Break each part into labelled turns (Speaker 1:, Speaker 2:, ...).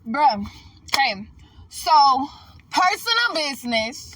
Speaker 1: Bruh. Okay. So, personal business,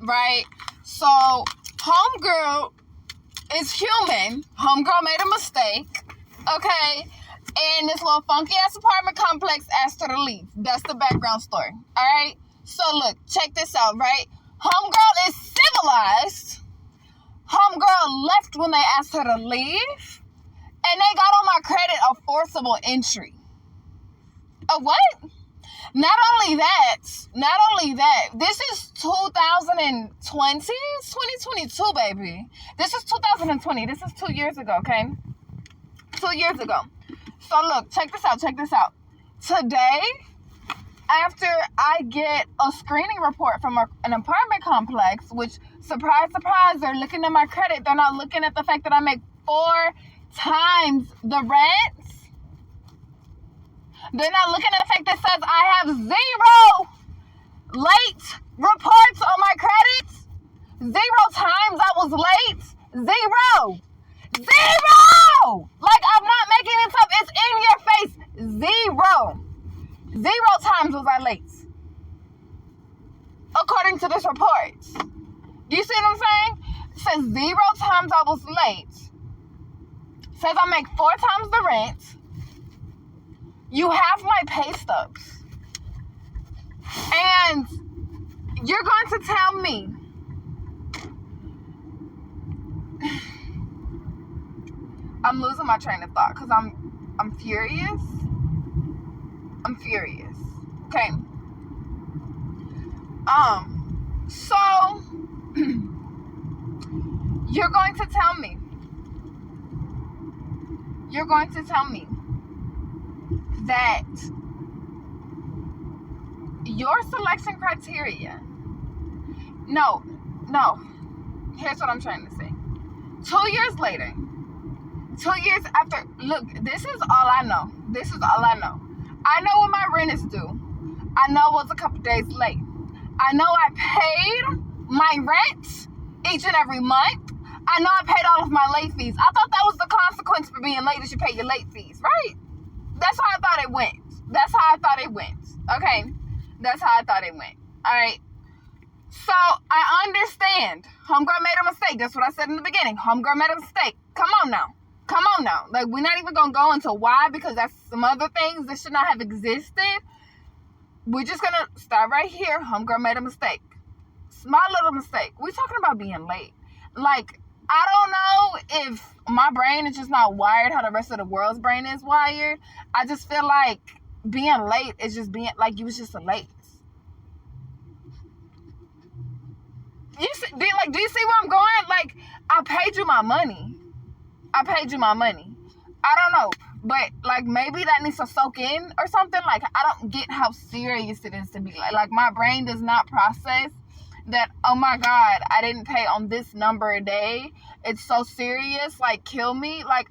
Speaker 1: right? So, homegirl is human. Homegirl made a mistake, okay? And this little funky ass apartment complex asked her to leave. That's the background story, all right? So, look, check this out, right? Homegirl is civilized. Homegirl left when they asked her to leave. And they got on my credit a forcible entry. A what? Not only that, this is 2020, 2022, baby. This is 2020. This is 2 years ago, okay? 2 years ago. So look, check this out. Today, after I get a screening report from an apartment complex, which, surprise, surprise, they're looking at my credit. They're not looking at the fact that I make 4 times the rent. They're not looking at the fact that says I have 0 late reports on my credits. 0 times I was late. 0. Like, I'm not making this up. It's in your face. 0. 0 times was I late. According to this report. Do you see what I'm saying? It says 0 times I was late. Says I make 4 times the rent. You have my pay stubs. And you're going to tell me I'm losing my train of thought because I'm furious. I'm furious. Okay. So you're going to tell me that your selection criteria, no, here's what I'm trying to say. 2 years later, 2 years after, look, this is all I know. I know when my rent is due. I know it was a couple days late. I know I paid my rent each and every month. I know I paid all of my late fees. I thought that was the consequence for being late, is you pay your late fees, right? That's how I thought it went. Okay? That's how I thought it went. All right? So, I understand. Homegirl made a mistake. That's what I said in the beginning. Homegirl made a mistake. Come on now. Like, we're not even going to go into why, because that's some other things that should not have existed. We're just going to start right here. Homegirl made a mistake. Small little mistake. We're talking about being late. Like, I don't know if my brain is just not wired how the rest of the world's brain is wired. I just feel like being late is just being, like, you was just late. Do you see where I'm going? Like, I paid you my money. I don't know. But, like, maybe that needs to soak in or something. Like, I don't get how serious it is to be late. Like, my brain does not process that, oh my God, I didn't pay on this number a day. It's so serious, like, kill me. Like,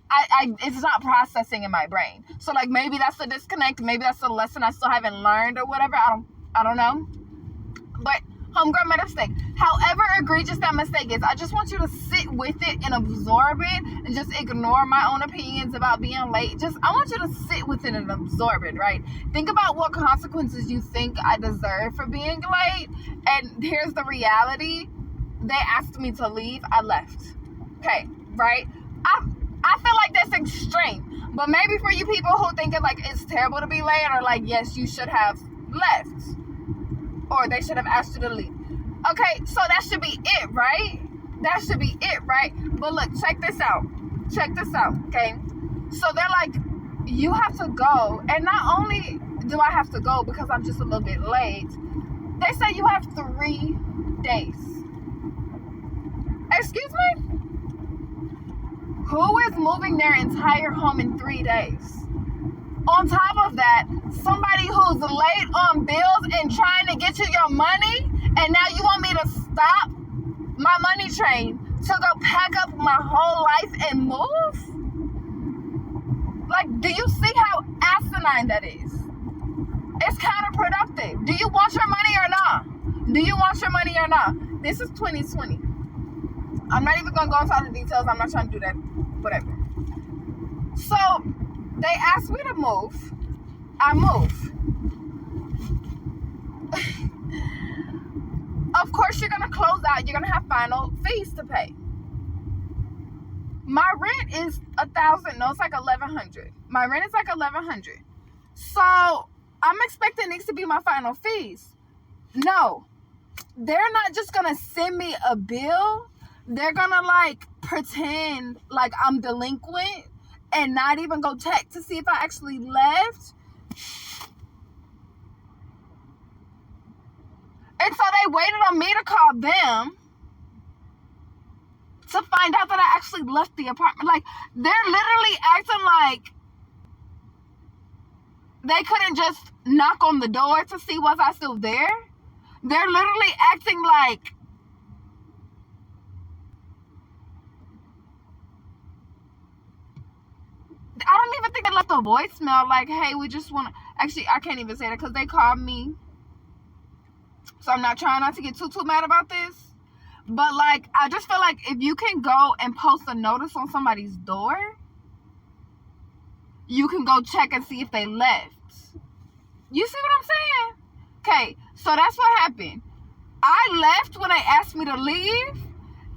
Speaker 1: it's not processing in my brain. So, like, maybe that's the disconnect. Maybe that's the lesson I still haven't learned or whatever. I don't know. But homegirl made a mistake. However egregious that mistake is, I just want you to sit with it and absorb it and just ignore my own opinions about being late. I want you to sit with it and absorb it, right? Think about what consequences you think I deserve for being late. And here's the reality. They asked me to leave. I left. Okay, right? I feel like that's extreme. But maybe for you people who think like it's terrible to be late, or like, yes, you should have left. Or they should have asked you to leave. Okay, so that should be it, right? But look, check this out, okay? So they're like, you have to go. And not only do I have to go because I'm just a little bit late, they say you have 3 days. Excuse me? Who is moving their entire home in 3 days? On top of that, somebody who's late on bills and trying to get you your money, and now you want me to stop my money train to go pack up my whole life and move? Like, do you see how asinine that is? It's counterproductive. Do you want your money or not? This is 2020. I'm not even going to go into all the details. I'm not trying to do that. Whatever. So, they asked me to move. I move. Of course, you're gonna close out. You're gonna have final fees to pay. My rent is $1,000. No, it's like $1,100. My rent is like $1,100. So I'm expecting these to be my final fees. No, they're not just gonna send me a bill. They're gonna like pretend like I'm delinquent and not even go check to see if I actually left. And so they waited on me to call them to find out that I actually left the apartment. Like, they're literally acting like they couldn't just knock on the door to see was I still there. They're literally acting like I don't even think they left a voicemail like, hey, we just want to... Actually, I can't even say that because they called me. So I'm not trying not to get too mad about this. But, like, I just feel like if you can go and post a notice on somebody's door, you can go check and see if they left. You see what I'm saying? Okay, so that's what happened. I left when they asked me to leave.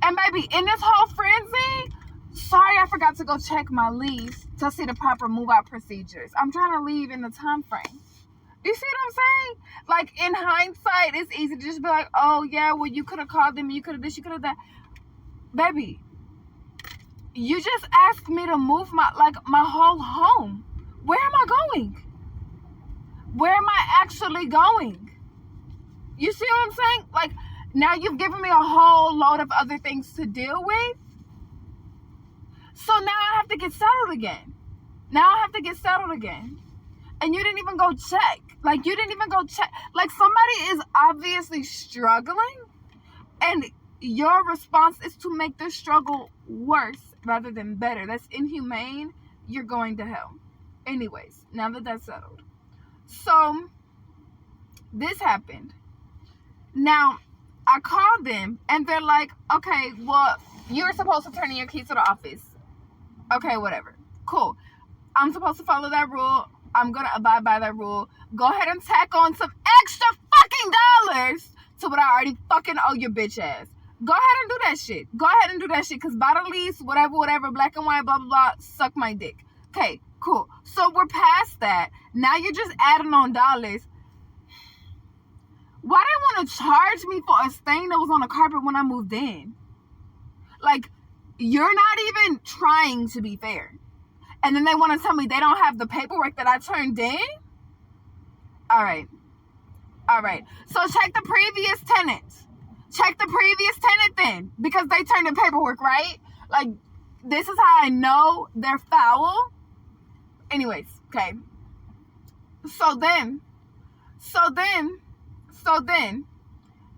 Speaker 1: And, baby, in this whole frenzy... Sorry, I forgot to go check my lease to see the proper move-out procedures. I'm trying to leave in the time frame. You see what I'm saying? Like, in hindsight, it's easy to just be like, oh, yeah, well, you could have called them, you could have this, you could have that. Baby, you just asked me to move my whole home. Where am I going? Where am I actually going? You see what I'm saying? Like, now you've given me a whole load of other things to deal with. So now I have to get settled again. And you didn't even go check. Like, Like, somebody is obviously struggling. And your response is to make their struggle worse rather than better. That's inhumane. You're going to hell. Anyways, now that that's settled. So, this happened. Now, I called them. And they're like, okay, well, you're supposed to turn in your keys to the office. Okay, whatever. Cool. I'm supposed to follow that rule. I'm going to abide by that rule. Go ahead and tack on some extra fucking dollars to what I already fucking owe your bitch ass. Go ahead and do that shit. Because by the lease, whatever, black and white, blah, blah, blah, suck my dick. Okay, cool. So we're past that. Now you're just adding on dollars. Why do you want to charge me for a stain that was on the carpet when I moved in? Like, you're not even trying to be fair. And then they want to tell me they don't have the paperwork that I turned in? All right. So check the previous tenant then. Because they turned in paperwork, right? Like, this is how I know they're foul. Anyways, okay. So then,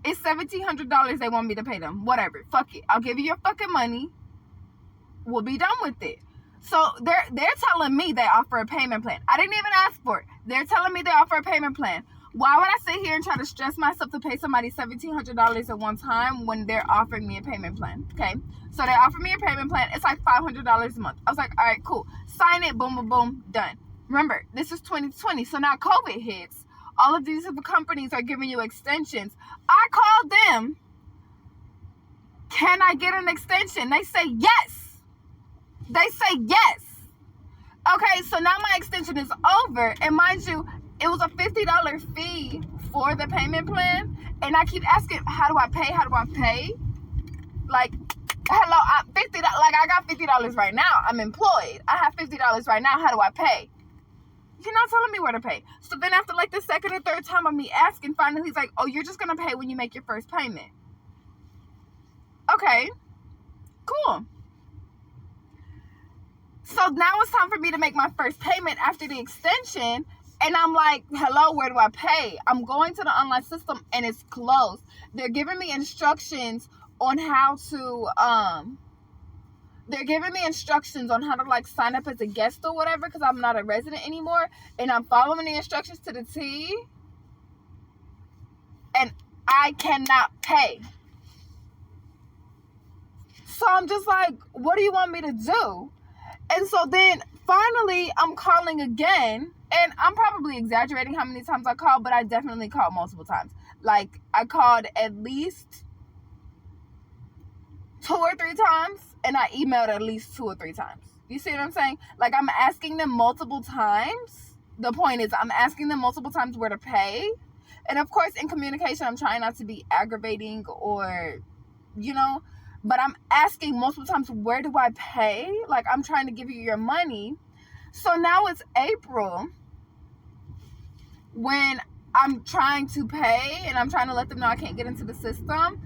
Speaker 1: it's $1,700 they want me to pay them. Whatever. Fuck it. I'll give you your fucking money. We'll be done with it. So they're telling me they offer a payment plan. I didn't even ask for it. They're telling me they offer a payment plan. Why would I sit here and try to stress myself to pay somebody $1,700 at one time when they're offering me a payment plan? Okay. So they offer me a payment plan. It's like $500 a month. I was like, all right, cool. Sign it. Boom, boom, boom. Done. Remember, this is 2020. So now COVID hits. All of these other companies are giving you extensions. I called them. Can I get an extension? They say yes. Okay, so now my extension is over. And mind you, it was a $50 fee for the payment plan. And I keep asking, how do I pay? Like, hello, I got $50 right now. I'm employed. I have $50 right now. How do I pay? You're not telling me where to pay. So then after like the second or third time of me asking, finally he's like, oh, you're just going to pay when you make your first payment. Okay, cool. So now it's time for me to make my first payment after the extension. And I'm like, hello, where do I pay? I'm going to the online system and it's closed. They're giving me instructions on how to, like sign up as a guest or whatever because I'm not a resident anymore. And I'm following the instructions to the T. And I cannot pay. So I'm just like, what do you want me to do? And so then finally I'm calling again And I'm probably exaggerating how many times I called, but I definitely called multiple times. Like, I called at least 2 or 3 times, and I emailed at least 2 or 3 times. You see what I'm saying? Like, I'm asking them multiple times. The point is, I'm asking them multiple times where to pay. And of course, in communication, I'm trying not to be aggravating or, but I'm asking multiple times, where do I pay? Like, I'm trying to give you your money. So now it's April when I'm trying to pay and I'm trying to let them know I can't get into the system.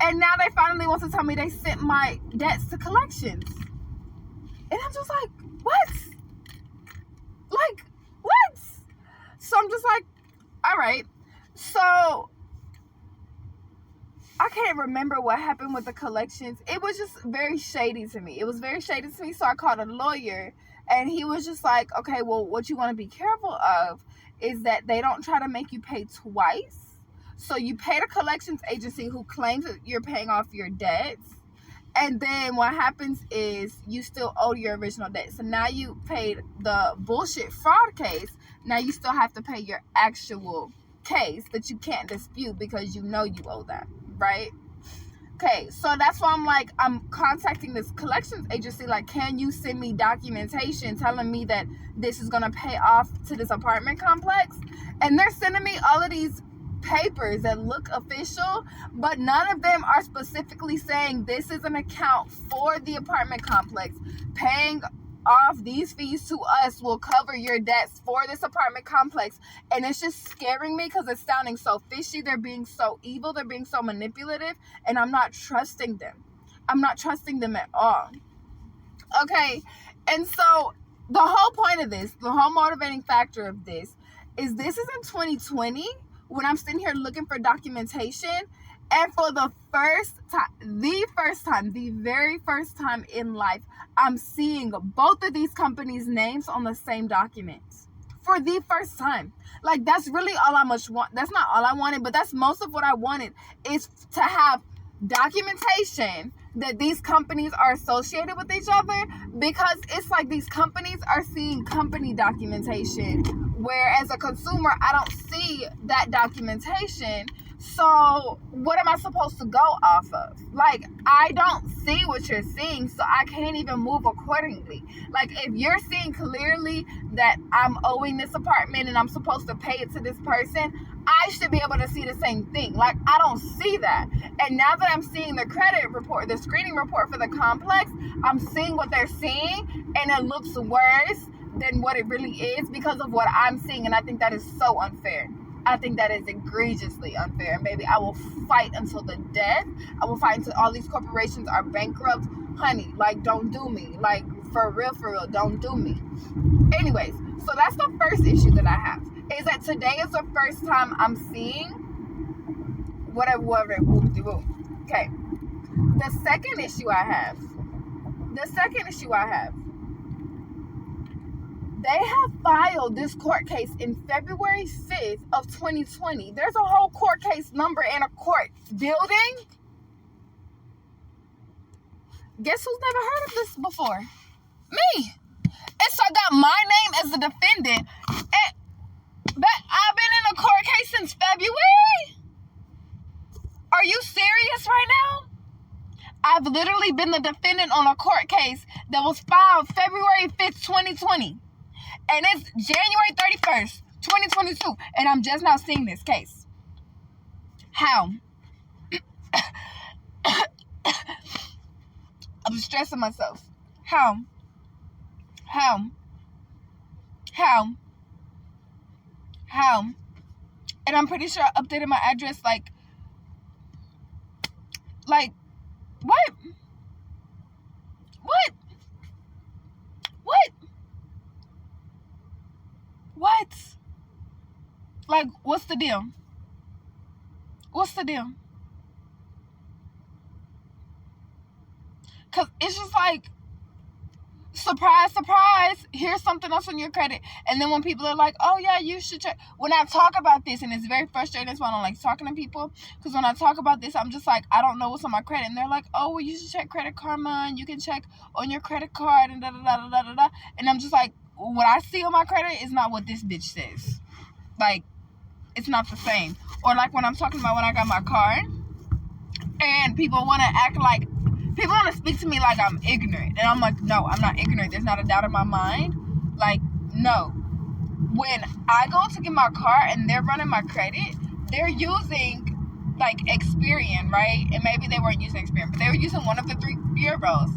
Speaker 1: And now they finally want to tell me they sent my debts to collections. And I'm just like, what? Like, what? So I'm just like, all right. So I can't remember what happened with the collections. It was just very shady to me. So I called a lawyer, and he was just like, okay, well, what you want to be careful of is that they don't try to make you pay twice. So you pay the collections agency who claims that you're paying off your debts. And then what happens is you still owe your original debt. So now you paid the bullshit fraud case. Now you still have to pay your actual case that you can't dispute because you know you owe that, right? Okay, so that's why I'm contacting this collections agency. Like, can you send me documentation telling me that this is going to pay off to this apartment complex? And they're sending me all of these papers that look official, but none of them are specifically saying this is an account for the apartment complex. Paying off these fees to us will cover your debts for this apartment complex. And it's just scaring me because it's sounding so fishy. They're being so evil. They're being so manipulative. And I'm not trusting them. I'm not trusting them at all. Okay. And so the whole point of this, the whole motivating factor of this is in 2020 when I'm sitting here looking for documentation. And for the very first time in life, I'm seeing both of these companies' names on the same documents. For the first time. Like, that's really all I much want. That's not all I wanted, but that's most of what I wanted, is to have documentation that these companies are associated with each other, because it's like these companies are seeing company documentation, where as a consumer, I don't see that documentation. So what am I supposed to go off of? Like, I don't see what you're seeing, so I can't even move accordingly. Like, if you're seeing clearly that I'm owing this apartment and I'm supposed to pay it to this person, I should be able to see the same thing. Like, I don't see that. And now that I'm seeing the credit report, the screening report for the complex, I'm seeing what they're seeing, and it looks worse than what it really is because of what I'm seeing. And I think that is so unfair. I think that is egregiously unfair. And baby, I will fight until the death. I will fight until all these corporations are bankrupt. Honey, like, don't do me. Like, for real, don't do me. Anyways, so that's the first issue that I have. Is that today is the first time I'm seeing whatever. Okay. The second issue I have, they have filed this court case in February 5th of 2020. There's a whole court case number in a court building. Guess who's never heard of this before? Me. And so I got my name as the defendant. And I've been in a court case since February? Are you serious right now? I've literally been the defendant on a court case that was filed February 5th, 2020. And it's January 31st, 2022. And I'm just now seeing this case. How? I'm stressing myself. How? And I'm pretty sure I updated my address like what? Like, what's the deal? Because it's just like, surprise, here's something else on your credit. And then when people are like, oh yeah, you should check. When I talk about this, and it's very frustrating, that's why I don't like talking to people. Because when I talk about this, I'm just like, I don't know what's on my credit. And they're like, oh, well, you should check Credit Karma, and you can check on your credit card, and da-da-da-da-da-da. And I'm just like, what I see on my credit is not what this bitch says. Like, it's not the same. Or like when I'm talking about when I got my car, and people want to act like, people want to speak to me like I'm ignorant. And I'm like, no, I'm not ignorant. There's not a doubt in my mind. Like, no. When I go to get my car and they're running my credit, they're using like Experian, right? And maybe they weren't using Experian, but they were using one of the 3 bureaus.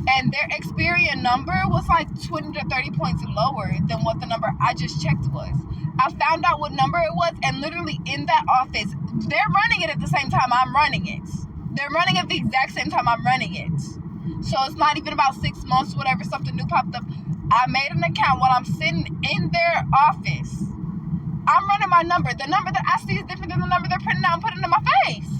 Speaker 1: And their Experian number was like 20 to 30 points lower than what the number I just checked was. I found out what number it was, and literally in that office, they're running it at the same time I'm running it. They're running it at the exact same time I'm running it. So it's not even about 6 months, whatever, something new popped up. I made an account while I'm sitting in their office. I'm running my number. The number that I see is different than the number they're printing out and putting in my face.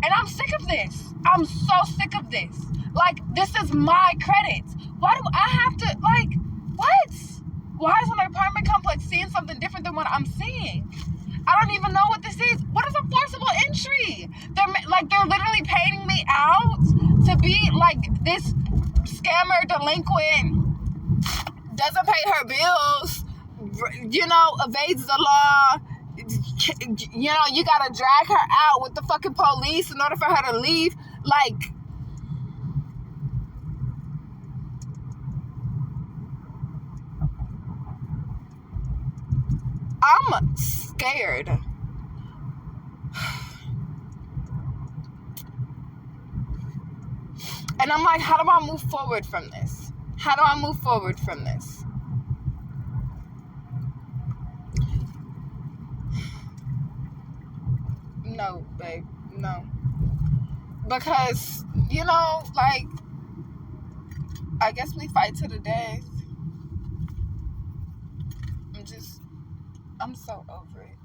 Speaker 1: And I'm sick of this. I'm so sick of this. Like, this is my credit. Why do I have to, like, what? Why is an apartment complex seeing something different than what I'm seeing? I don't even know what this is. What is a forcible entry? They're literally paying me out to be like this scammer, delinquent, doesn't pay her bills, you know, evades the law. You know, you gotta drag her out with the fucking police in order for her to leave. Like, I'm scared. And I'm like, how do I move forward from this? How do I move forward from this? No, babe, no. Because, you know, like, I guess we fight to the death. I'm so over it.